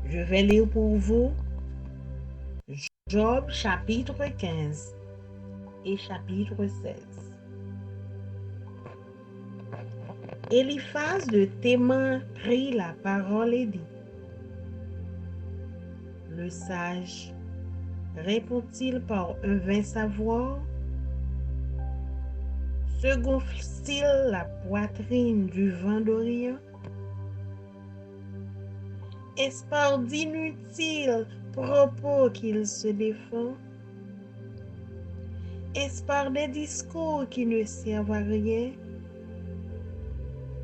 Je vais lire pour vous Job chapitre 15 et chapitre 16. Eliphaz de Théman prit la parole et dit: Le sage répond-il par un vain savoir? Se gonfle-t-il la poitrine du vent d'Orient? Est-ce par d'inutiles propos qu'il se défend? Est-ce par des discours qui ne servent à rien?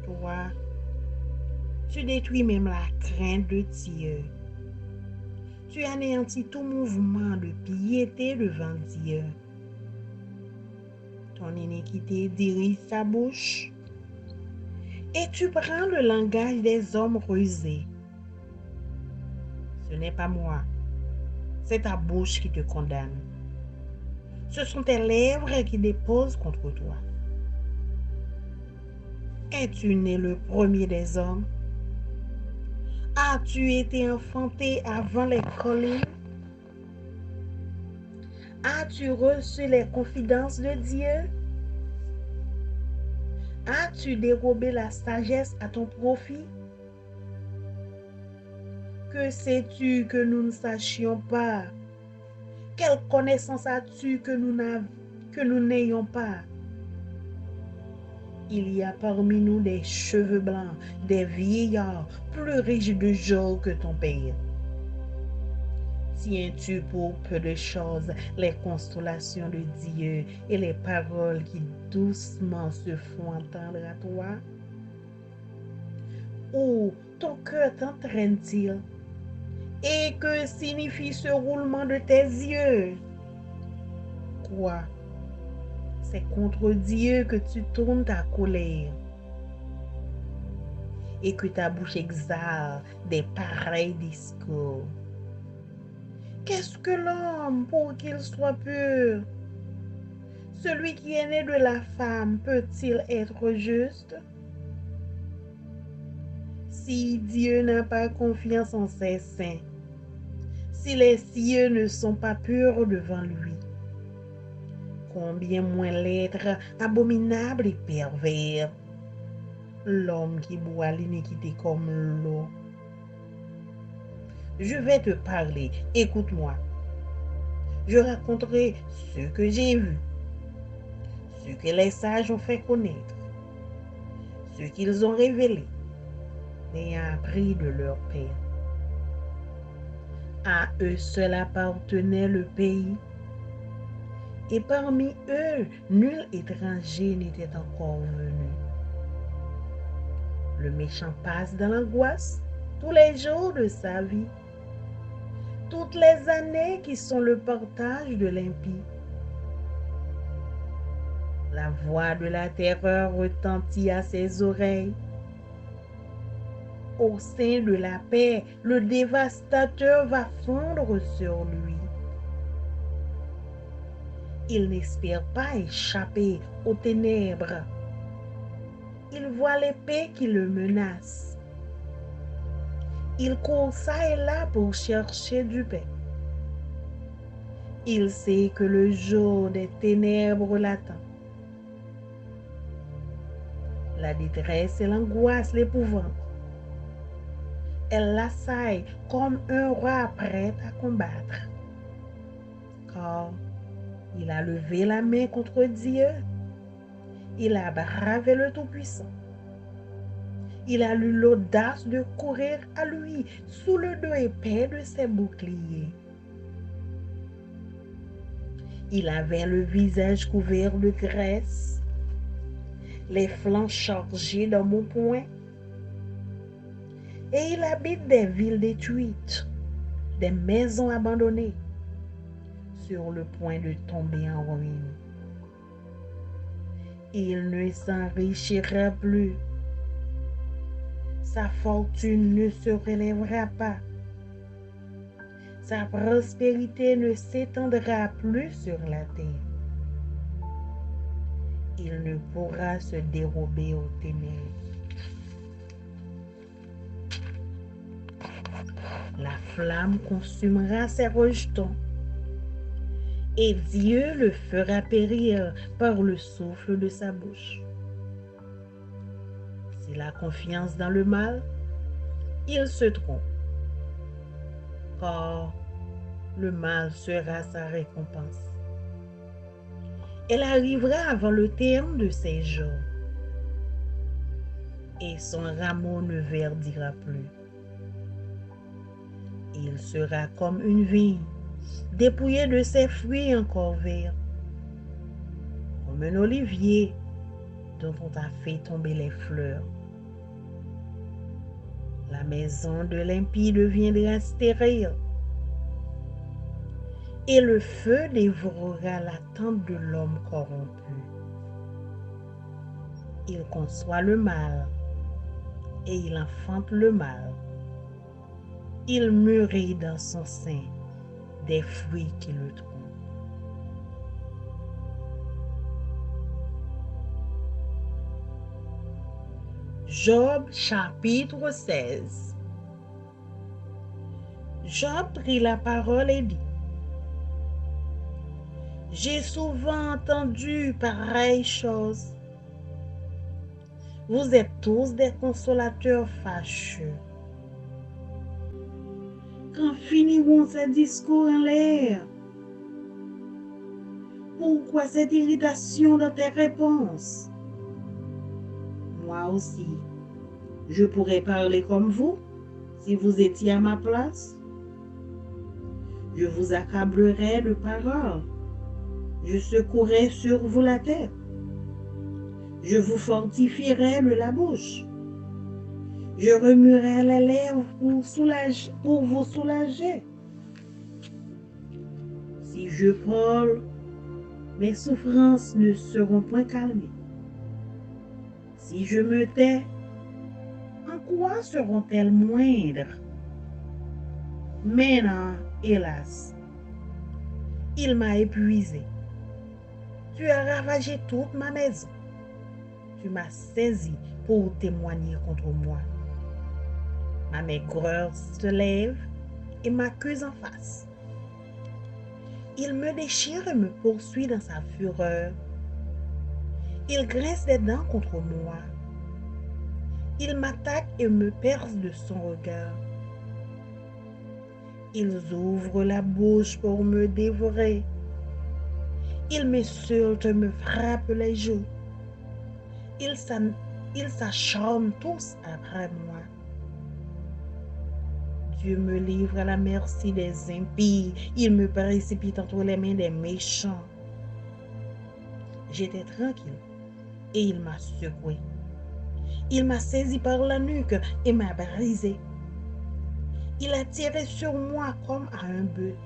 Toi, tu détruis même la crainte de Dieu. Tu anéantis tout mouvement de piété devant Dieu. Ton iniquité dirige ta bouche et tu prends le langage des hommes rusés. Ce n'est pas moi, c'est ta bouche qui te condamne. Ce sont tes lèvres qui déposent contre toi. Es-tu né le premier des hommes? As-tu été enfanté avant les collines? As-tu reçu les confidences de Dieu? As-tu dérobé la sagesse à ton profit? Que sais-tu que nous ne sachions pas? Quelle connaissance as-tu que nous n'ayons pas? Il y a parmi nous des cheveux blancs, des vieillards plus riches de jours que ton père. Tiens-tu pour peu de choses les consolations de Dieu et les paroles qui doucement se font entendre à toi? Où ton cœur t'entraîne-t-il? Et que signifie ce roulement de tes yeux? Quoi? C'est contre Dieu que tu tournes ta colère et que ta bouche exhale des pareils discours. Qu'est-ce que l'homme pour qu'il soit pur? Celui qui est né de la femme peut-il être juste? Si Dieu n'a pas confiance en ses saints, si les cieux ne sont pas purs devant lui, combien moins l'être abominable et pervers, l'homme qui boit l'iniquité comme l'eau. Je vais te parler, écoute-moi. Je raconterai ce que j'ai vu, ce que les sages ont fait connaître, ce qu'ils ont révélé, ayant appris de leur père. À eux seuls appartenait le pays, et parmi eux, nul étranger n'était encore venu. Le méchant passe dans l'angoisse tous les jours de sa vie, toutes les années qui sont le partage de l'impie. La voix de la terreur retentit à ses oreilles. Au sein de la paix, le dévastateur va fondre sur lui. Il n'espère pas échapper aux ténèbres. Il voit l'épée qui le menace. Il court çà et là pour chercher du pain. Il sait que le jour des ténèbres l'attend. La détresse et l'angoisse l'épouvantent. Elle l'assaille comme un roi prêt à combattre. Car il a levé la main contre Dieu. Il a bravé le Tout-Puissant. Il a eu l'audace de courir à lui sous le dos épais de ses boucliers. Il avait le visage couvert de graisse, les flancs chargés d'un bon poing. Et il habite des villes détruites, des maisons abandonnées, sur le point de tomber en ruine. Il ne s'enrichira plus. Sa fortune ne se relèvera pas. Sa prospérité ne s'étendra plus sur la terre. Il ne pourra se dérober aux ténèbres. La flamme consumera ses rejetons et Dieu le fera périr par le souffle de sa bouche. S'il a confiance dans le mal, il se trompe, car le mal sera sa récompense. Elle arrivera avant le terme de ses jours, et son rameau ne verdira plus. Il sera comme une vigne, dépouillée de ses fruits encore verts, comme un olivier dont on a fait tomber les fleurs. La maison de l'impie deviendra stérile, et le feu dévorera la tente de l'homme corrompu. Il conçoit le mal, et il enfante le mal. Il mûrit dans son sein des fruits qui le trompent. Job chapitre 16. Job prit la parole et dit: J'ai souvent entendu pareilles choses. Vous êtes tous des consolateurs fâcheux. Quand finiront ces discours en l'air? Pourquoi cette irritation dans tes réponses? Moi aussi, je pourrais parler comme vous si vous étiez à ma place. Je vous accablerais de paroles. Je secouerais sur vous la tête. Je vous fortifierais de la bouche. Je remuerais les lèvres pour vous soulager. Si je parle, mes souffrances ne seront point calmées. Si je me tais, en quoi seront-elles moindres? Mais non, hélas, il m'a épuisé. Tu as ravagé toute ma maison. Tu m'as saisi pour témoigner contre moi. Ma maigreur se lève et m'accuse en face. Il me déchire et me poursuit dans sa fureur. Il grince des dents contre moi. Il m'attaque et me perce de son regard. Ils ouvrent la bouche pour me dévorer. Ils m'insultent et me frappent les joues. Ils s'acharnent tous après moi. Dieu me livre à la merci des impies. Il me précipite entre les mains des méchants. J'étais tranquille et il m'a secoué. Il m'a saisi par la nuque et m'a brisé. Il a tiré sur moi comme à un bœuf.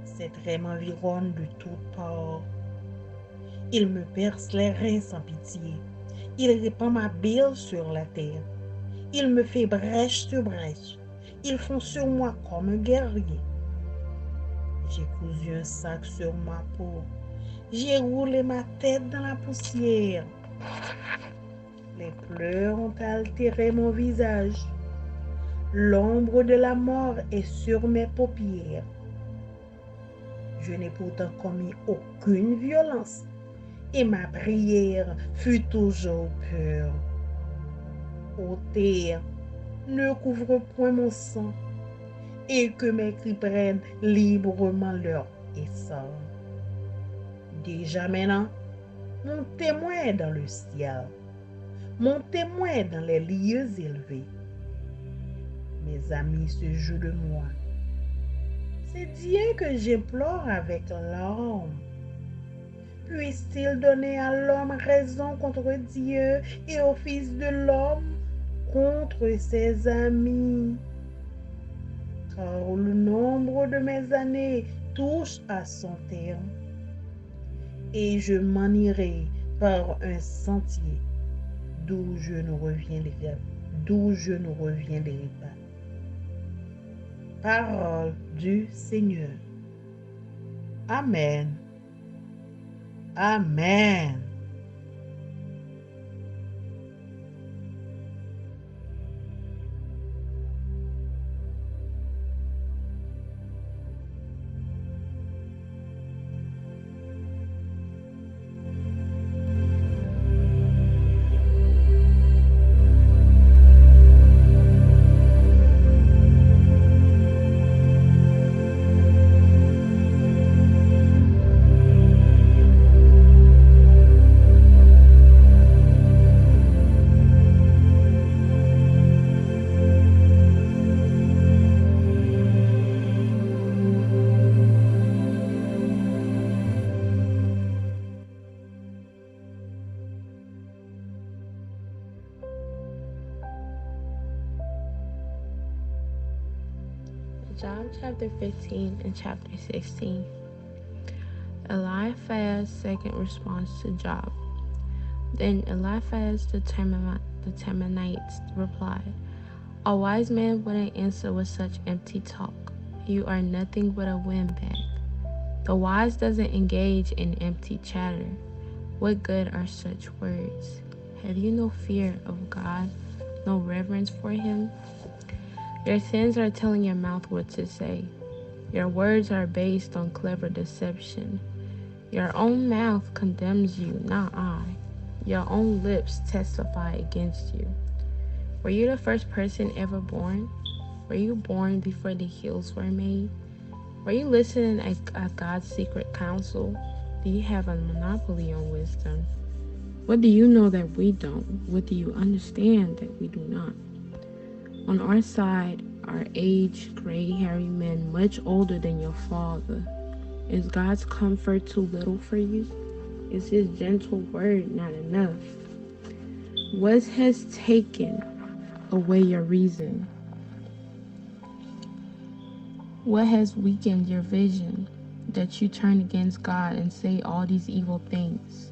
Ses traits m'environnent de toutes parts. Il me perce les reins sans pitié. Il répand ma bile sur la terre. Il me fait brèche sur brèche. Ils font sur moi comme un guerrier. J'ai cousu un sac sur ma peau. J'ai roulé ma tête dans la poussière. Les pleurs ont altéré mon visage. L'ombre de la mort est sur mes paupières. Je n'ai pourtant commis aucune violence et ma prière fut toujours pure. Ô terre, ne couvre point mon sang et que mes cris prennent librement leur essor. Déjà maintenant, mon témoin est dans le ciel, mon témoin est dans les lieux élevés. Mes amis se jouent de moi. C'est Dieu que j'implore avec larmes. Puisse-t-il donner à l'homme raison contre Dieu et au Fils de l'homme contre ses amis? Car le nombre de mes années touche à son terme, et je m'en irai par un sentier d'où je ne reviendrai pas. Parole du Seigneur. Amen. Amen. Job chapter 15 and chapter 16. Eliphaz's second response to Job. Then Eliphaz the Temanite replied, "A wise man wouldn't answer with such empty talk. You are nothing but a windbag. The wise doesn't engage in empty chatter. What good are such words? Have you no fear of God, no reverence for Him? Your sins are telling your mouth what to say. Your words are based on clever deception. Your own mouth condemns you, not I. Your own lips testify against you. Were you the first person ever born? Were you born before the hills were made? Were you listening at God's secret counsel? Do you have a monopoly on wisdom? What do you know that we don't? What do you understand that we do not? On our side are aged, gray, hairy men much older than your father. Is God's comfort too little for you? Is His gentle word not enough? What has taken away your reason? What has weakened your vision that you turn against God and say all these evil things?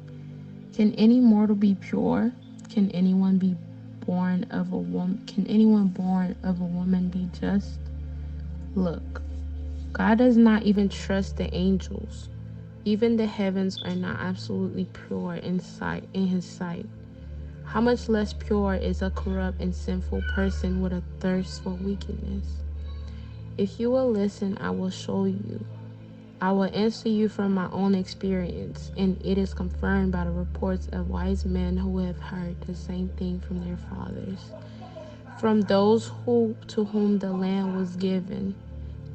Can any mortal be pure? Can anyone born of a woman be just? Look, God does not even trust the angels. Even the heavens are not absolutely pure in His sight. How much less pure is a corrupt and sinful person with a thirst for wickedness? If you will listen, I will show you. I will answer you from my own experience, and it is confirmed by the reports of wise men who have heard the same thing from their fathers, from those to whom the land was given,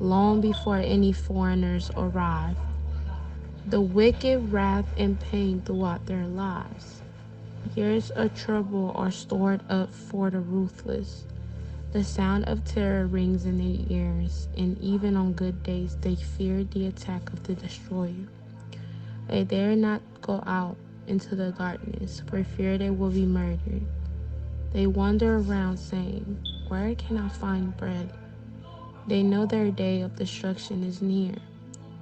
long before any foreigners arrived. The wicked wrath and pain throughout their lives. Years of trouble are stored up for the ruthless. The sound of terror rings in their ears, and even on good days they fear the attack of the destroyer. They dare not go out into the darkness, for fear they will be murdered. They wander around saying, "Where can I find bread?" They know their day of destruction is near.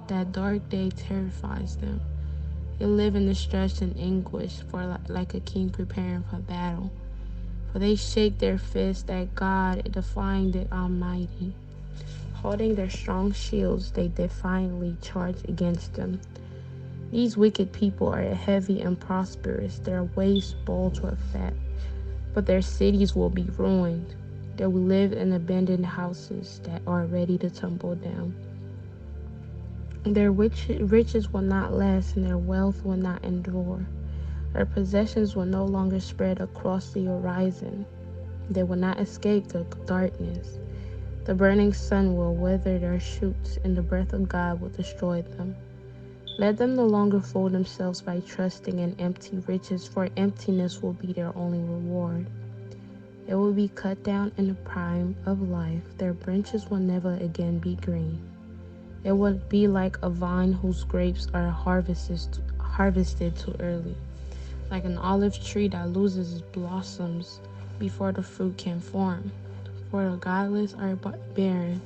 That dark day terrifies them. They live in distress and anguish, like a king preparing for battle. For they shake their fists at God, defying the Almighty. Holding their strong shields, they defiantly charge against them. These wicked people are heavy and prosperous. Their waists bulge with fat, but their cities will be ruined. They will live in abandoned houses that are ready to tumble down. Their riches will not last, and their wealth will not endure. Their possessions will no longer spread across the horizon. They will not escape the darkness. The burning sun will wither their shoots, and the breath of God will destroy them. Let them no longer fool themselves by trusting in empty riches, for emptiness will be their only reward. They will be cut down in the prime of life. Their branches will never again be green. It will be like a vine whose grapes are harvested too early, like an olive tree that loses its blossoms before the fruit can form. For the godless are barren.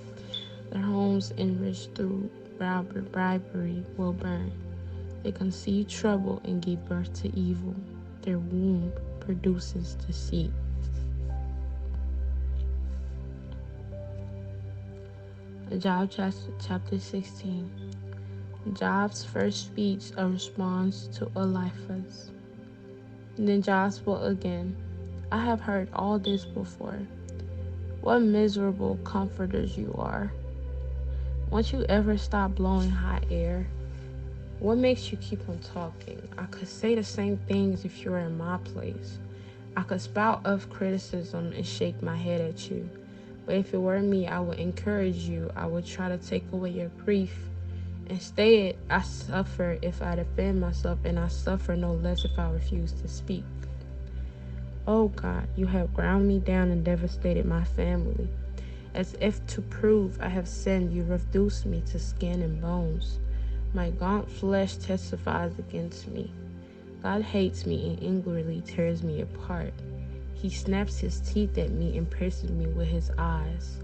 Their homes enriched through bribery will burn. They conceive trouble and give birth to evil. Their womb produces deceit. Job chapter 16. Job's first speech, a response to Eliphaz. Then Job spoke again. I have heard all this before. What miserable comforters you are. Won't you ever stop blowing hot air? What makes you keep on talking? I could say the same things if you were in my place. I could spout of criticism and shake my head at you. But if it were me, I would encourage you. I would try to take away your grief. Instead, I suffer if I defend myself, and I suffer no less if I refuse to speak. Oh God, you have ground me down and devastated my family. As if to prove I have sinned, you reduce me to skin and bones. My gaunt flesh testifies against me. God hates me and angrily tears me apart. He snaps his teeth at me and pierces me with his eyes.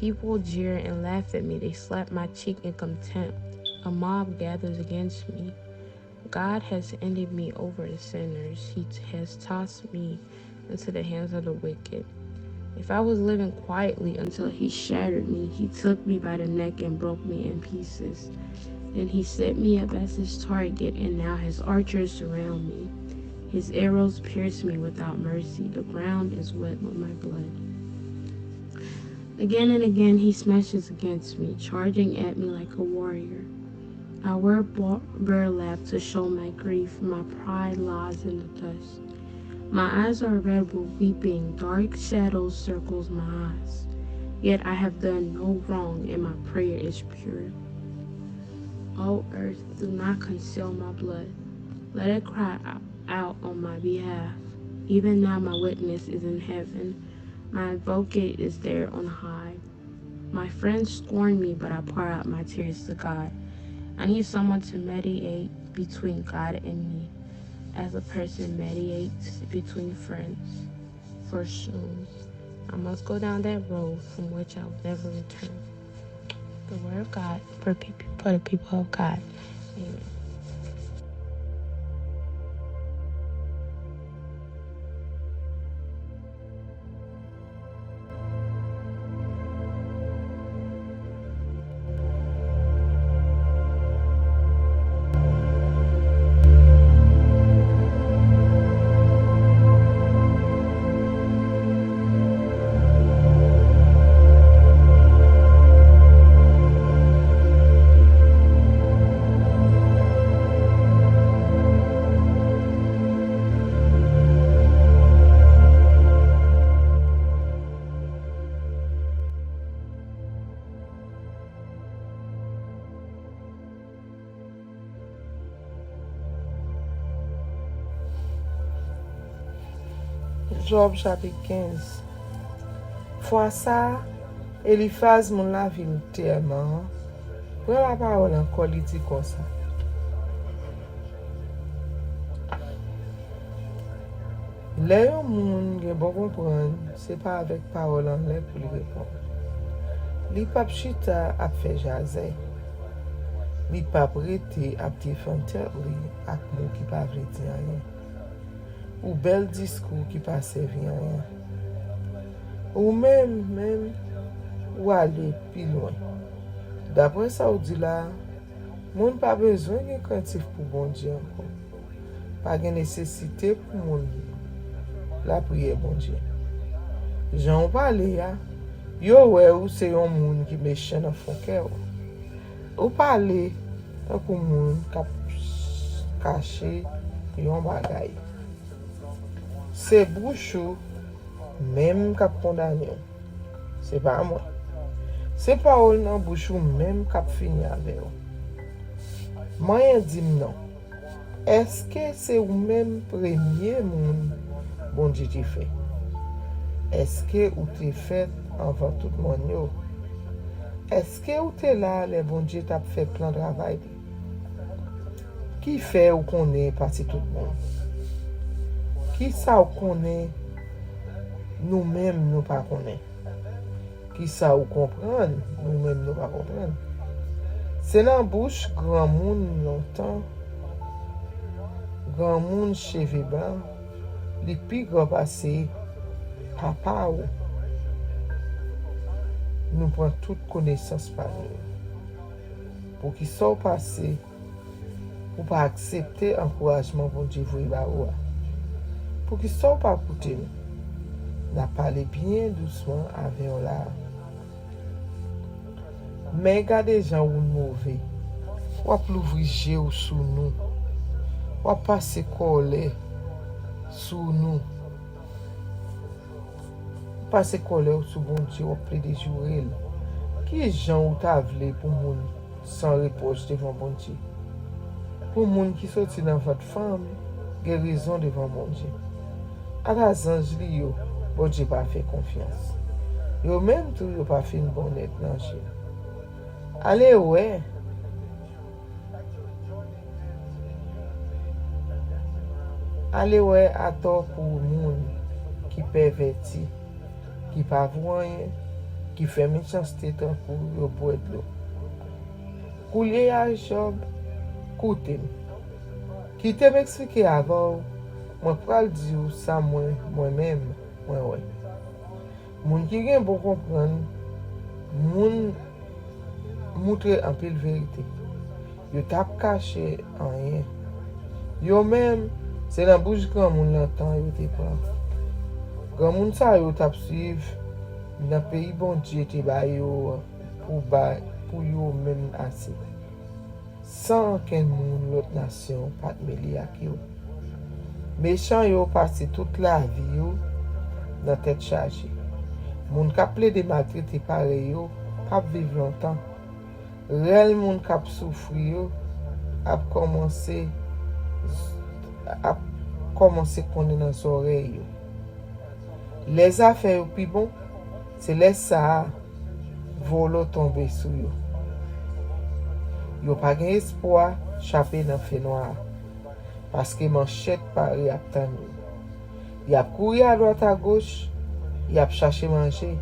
People jeer and laugh at me. They slap my cheek in contempt. A mob gathers against me. God has handed me over to sinners. He has tossed me into the hands of the wicked. If I was living quietly until he shattered me, he took me by the neck and broke me in pieces. Then he set me up as his target, and now his archers surround me. His arrows pierce me without mercy. The ground is wet with my blood. Again and again he smashes against me, charging at me like a warrior. I wear burlap to show my grief. My pride lies in the dust. My eyes are red with weeping. Dark shadows circles my eyes. Yet I have done no wrong, and my prayer is pure. O earth, do not conceal my blood. Let it cry out on my behalf. Even now my witness is in heaven. My advocate is there on high. My friends scorn me, but I pour out my tears to God. I need someone to mediate between God and me, as a person mediates between friends. For soon I must go down that road from which I will never return. The word of God for the people of God. Amen. Job chapitre 15. Fois ça, Eliphaz mon la ville tellement. Prends la parole encore, il dit comme ça. Les gens qui bon comprendre, c'est pas avec parole en l'air pour lui répondre. Li pap chita ap fait jaser. Li pap rete ap défendre tête li ak mot qui pa vle di rien. Ou bel discours qui pa servi à rien. Ou même ou aller plus loin. D'après ça ou dit là, moun pas besoin de craintif pour bon Dieu encore. Pas de nécessité pour moun la prière bon Dieu. Jean parle ya, yo ouais ou c'est un moun qui méchant dans fond cœur. Ou parle tant que moun cap caché yon bagay. C'est bouchou même cap condamné. C'est pas moi. C'est parole dans bouchou même cap fini avec ou. Moyen dit non. Est-ce que c'est ou même premier moun bon Dieu t'y fait? Est-ce que ou t'es fait avant tout le monde yo? Est-ce que ou t'es là les bon Dieu t'a fait plein de travail? Qui fait ou connaît parti tout le monde? Qui ça ou connaît nous-mêmes nous pas connaît? Qui ça ou comprendre nous-mêmes nous pas comprendre? C'est dans bouche grand monde longtemps, grand monde cheveux blanc, les plus grand passé papa ou nous prend toute connaissance par nous. Pour qu'ils soient passés, pour pas accepter encouragement pour Dieu vous pour qu'ils soient pas écouter nous. N'a parlé bien doucement avec eux là. Mais regardez gens ou mauvais. Ou plouvriger ou sous nous. Ou passer colère sous nous. Passer colère sous bon Dieu ou plaider jouer. Qui gens ou t'a vle pour moun sans reproche devant bon Dieu? Pour moun qui sorti dans votre femme, guérison devant bon Dieu. À la ange li yo, bon Dieu pas fait confiance. Yo même tout yo pas fait une bonne aide dans Dieu. Allez ouais. Allez ouais à tort pour moun qui perverti, qui pas voyant, qui fait méchanceté tant pour yo boire de l'eau. Koulier à Job, koute qui te m'expliquer avant, moi pral di ou ça moi-même, ouais. Moun qui gen bon comprendre, moun montre en pile vérité. Yo tap caché rien. Yo même, c'est dans bouche grand moun l'entend yo te prend. Grand moun sa yo tap suivre dans pays bon Dieu te ba yo pour yo même assez. Sans qu'un moun l'autre nation pas de mêler ak yo. Méchant yo passe toute la vie yo dans tête chargée. Moun k'ap ple de maltraité pareil yo, pas vivre longtemps. Réel moun k'ap souffrir yo, ap commencer connaître dans les oreilles yo. Les affaires plus bon, c'est les ça volo tomber sur yo. Yo pas gen espoir chapé dans fait noir parce que manchette pari ap tan yo. Y a couru à droite à gauche, y a cherché manger.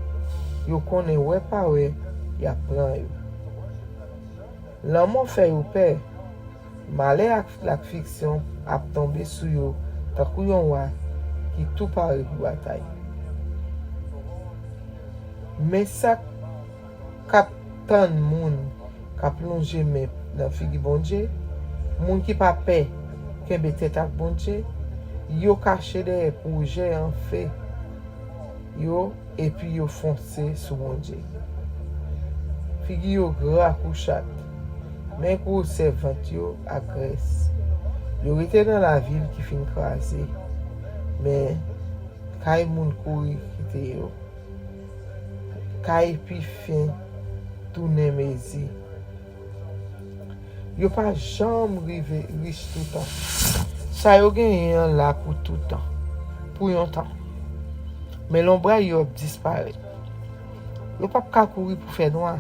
Yo connaît ouais pas ouais, y a prend yo. L'amour fait yo peur. Malheur ak la fiction ap tomber sur yo, ta kou yon wa qui tout pari pour bataille. Mais ça kap tan moun ka plongé men dans figi bon Dieu, moun qui pa paix, kembe tête ak bon Dieu, yo caché des projets en fait yo et puis yo foncé sur mon Dieu. Figi yo gras couchat, mais pour servant yo agresse. Yo était dans la ville qui fin crasé, mais kay moun kouri kite yo. Kay puis fin tourner mezi. Yo pas jamais rive riche tout le temps. Ça yo gen là pour tout le temps. Pour yon temps. Mais l'ombre yo disparaît. Yo pas ka courir pour faire noir.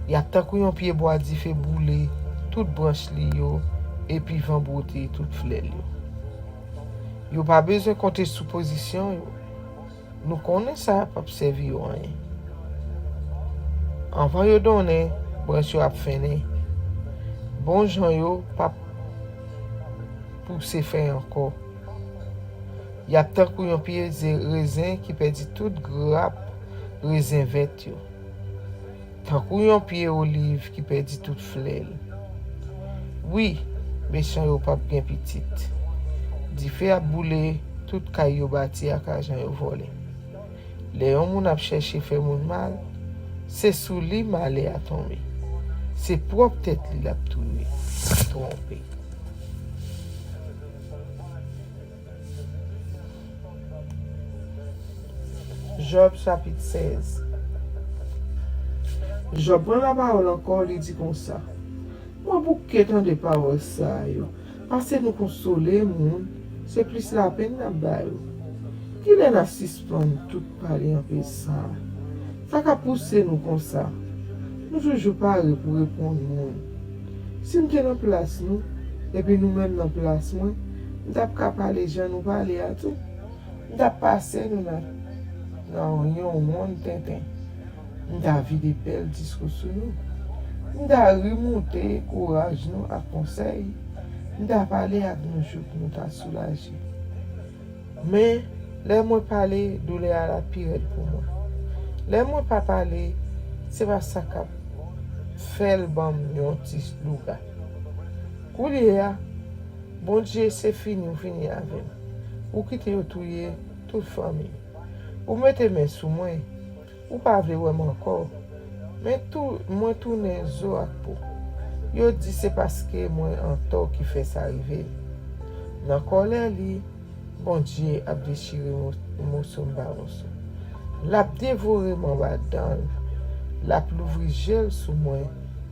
Y a tant que yon pied bois di fait bouler toute branche li yo et puis vent beauté toute fleur yo. Yo pas besoin compter supposition yo. Nous connaissons ça pas servir yo rien. Avant yo donner branche yo ap fene. Bon gens yo pas pour se faire encore. Y a tant que yon pied raisin qui perdit toute grappe raisin vert yo. Tant que yon pied olive qui perdit toute fleur. Oui, méchant yo pas bien petite. Di fait a boule toute kay yo bâti ak argent yo volé. Les yon moun ap chercher faire moun mal, c'est sous li malé a tomber. C'est propre tête li l'a trompé. Job chapitre 16. Job prend la parole encore, il dit comme ça. Moi, bouquet tant de paroles ça, yo. Parce que nous consoler, moun, c'est plus la peine n'a ba yo. Qu'il est la suspend tout parler en peu ça. Ça a poussé nous comme ça. Nous toujours parler pour répondre moun. Si nous sommes en place nous, et puis nous-mêmes en place moi, nous n'avons pas parler les gens, nous parler à tout. Nous avons passé nous là. Dans un monde tintin. Nous avons vu des belles discours sur nous. Nous avons remonté courage nous à conseil. Nous avons parlé à nos jours pour nous t'as soulagé. Mais, les mots parler, douleur à la pire pour moi. Les mots pas parler, c'est pas ça qu'a fait le bon yon petit louga. Koulier, bon Dieu, c'est fini, ou fini avec. Ou quitter ou touyer toute famille. Ou mettez mes sous moi. Ou pas vraiment encore. Mais tout, moi tourne zo ak pou. Yo dit c'est parce que moi en tort qui fait ça arriver. Dans colère li, bon Dieu a déchiré mon son baronson. L'a dévoré mon badan. L'a plouvri gel sous moi.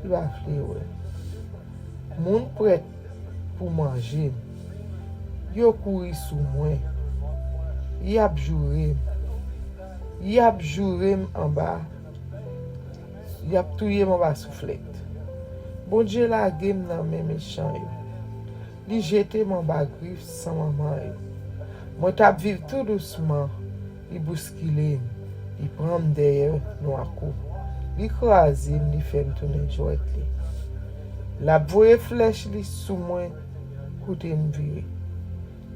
Il va fler. Moun prêt pour manger. Yo couri sous moi. Y a juré en bas. Y a touye mon bas soufflette. Bon Dieu la game nan men méchant yo. Li jete mon bas griffe sans maman yo. Moi tap vive tout doucement. Li bousquile. Li prend derrière nous à coup. Li croise, li fait me tourner jouet li. La voye flèche li sous moi, côté me virer.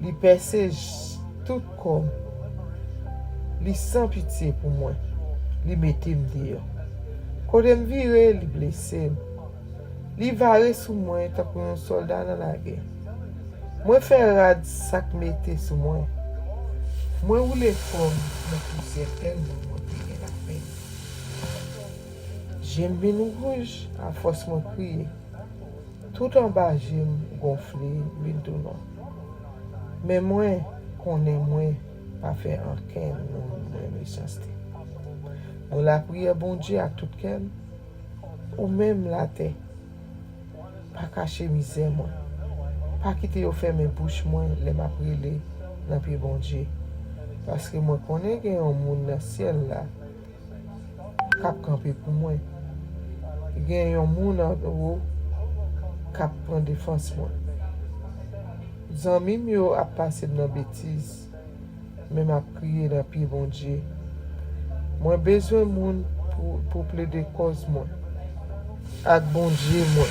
Li perce tout comme. Li sans pitié pour moi. Li mette me dehors. Côté me virer, li blessé. Li vare sous moi tant qu'un soldat dans la guerre. Moi faire rad sac mette sous moi. Moi ou les femmes me poussent tellement monter la peine. J'aime bien rouge à force de crier. Tout en bas j'aime gonfler l'huile de nom. Mais moi, qu'on est moins, pas faire aucun non méchanceté. On la prière bon Dieu à tout cœur, ou même la terre. Pas cacher misère moi. Pas quitter au fermer bouche moi, les m'a prier dans pied bon Dieu. Parce que moi connais qu'il y a un monde dans le ciel là, cap camper pour moi. Il y a un monde en haut, cap prend défense moi. Zanmi yo a passé dans bêtise, même à prier dans pied bon Dieu. Moi besoin monde pour plaider cause moi. Ak bon Dieu moi.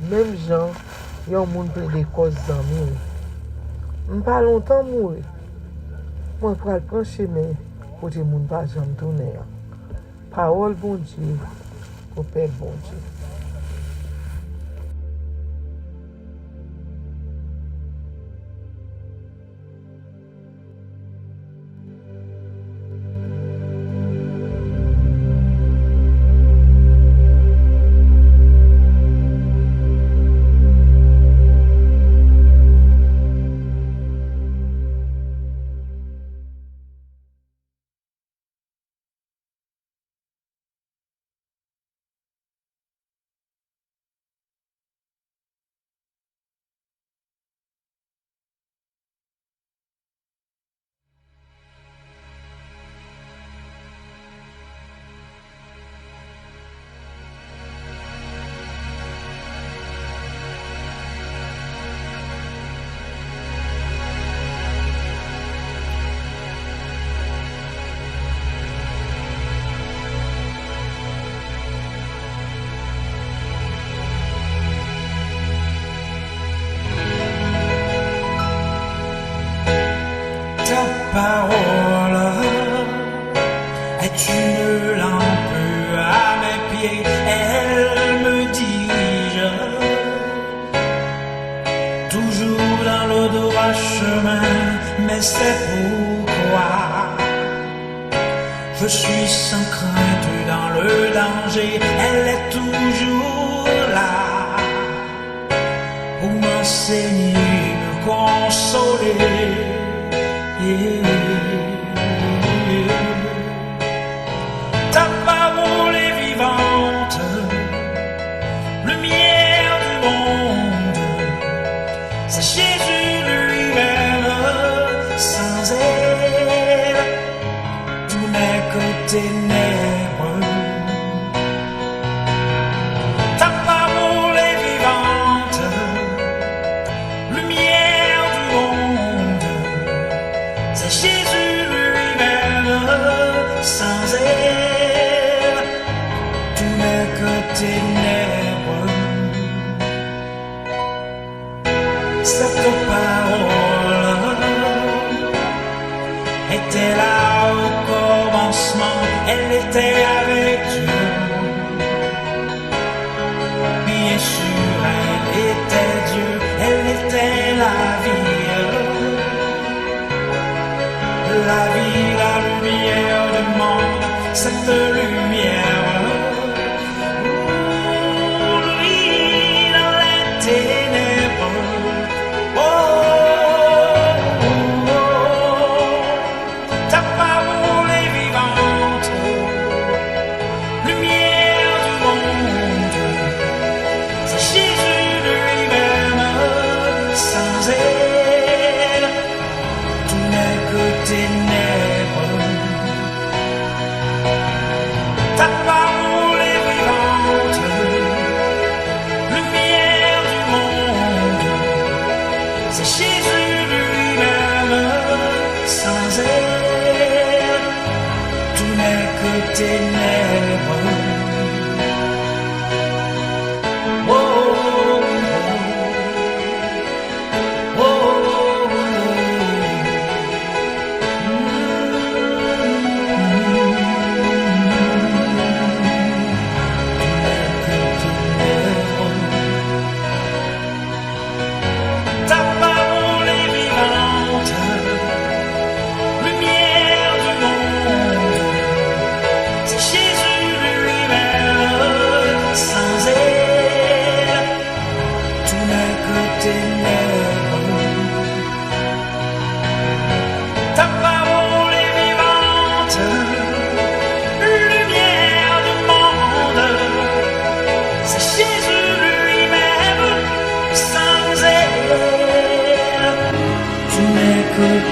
Même gens, y a un monde plaider cause zanmi. M'pas longtemps mourir. Moi pral prendre chemin côté moun pas jamais tourner. Parole bon Dieu, au Père bon Dieu. Ta parole est une lampe à mes pieds, elle me dirige toujours dans le droit chemin, mais c'est pourquoi je suis sans crainte dans le danger, elle est toujours là pour m'enseigner, me consoler. Ta parole est vivante, lumière du monde. C'est Jésus lui-même, sans elle, tout n'est que ténèbres. Ta parole est vivante, lumière du monde. C'est Jésus lui-même, sans elle, tout n'est que ténèbres. Cette parole était là au commencement, elle était avec Dieu. Bien sûr, elle était Dieu, elle était la vie, la lumière du monde, cette lumière, lui dans les ténèbres. Ta parole est vivante, lumière du monde, c'est Jésus lui-même, sans elle, tout n'est que ténèbres. Ta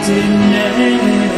ténèbres.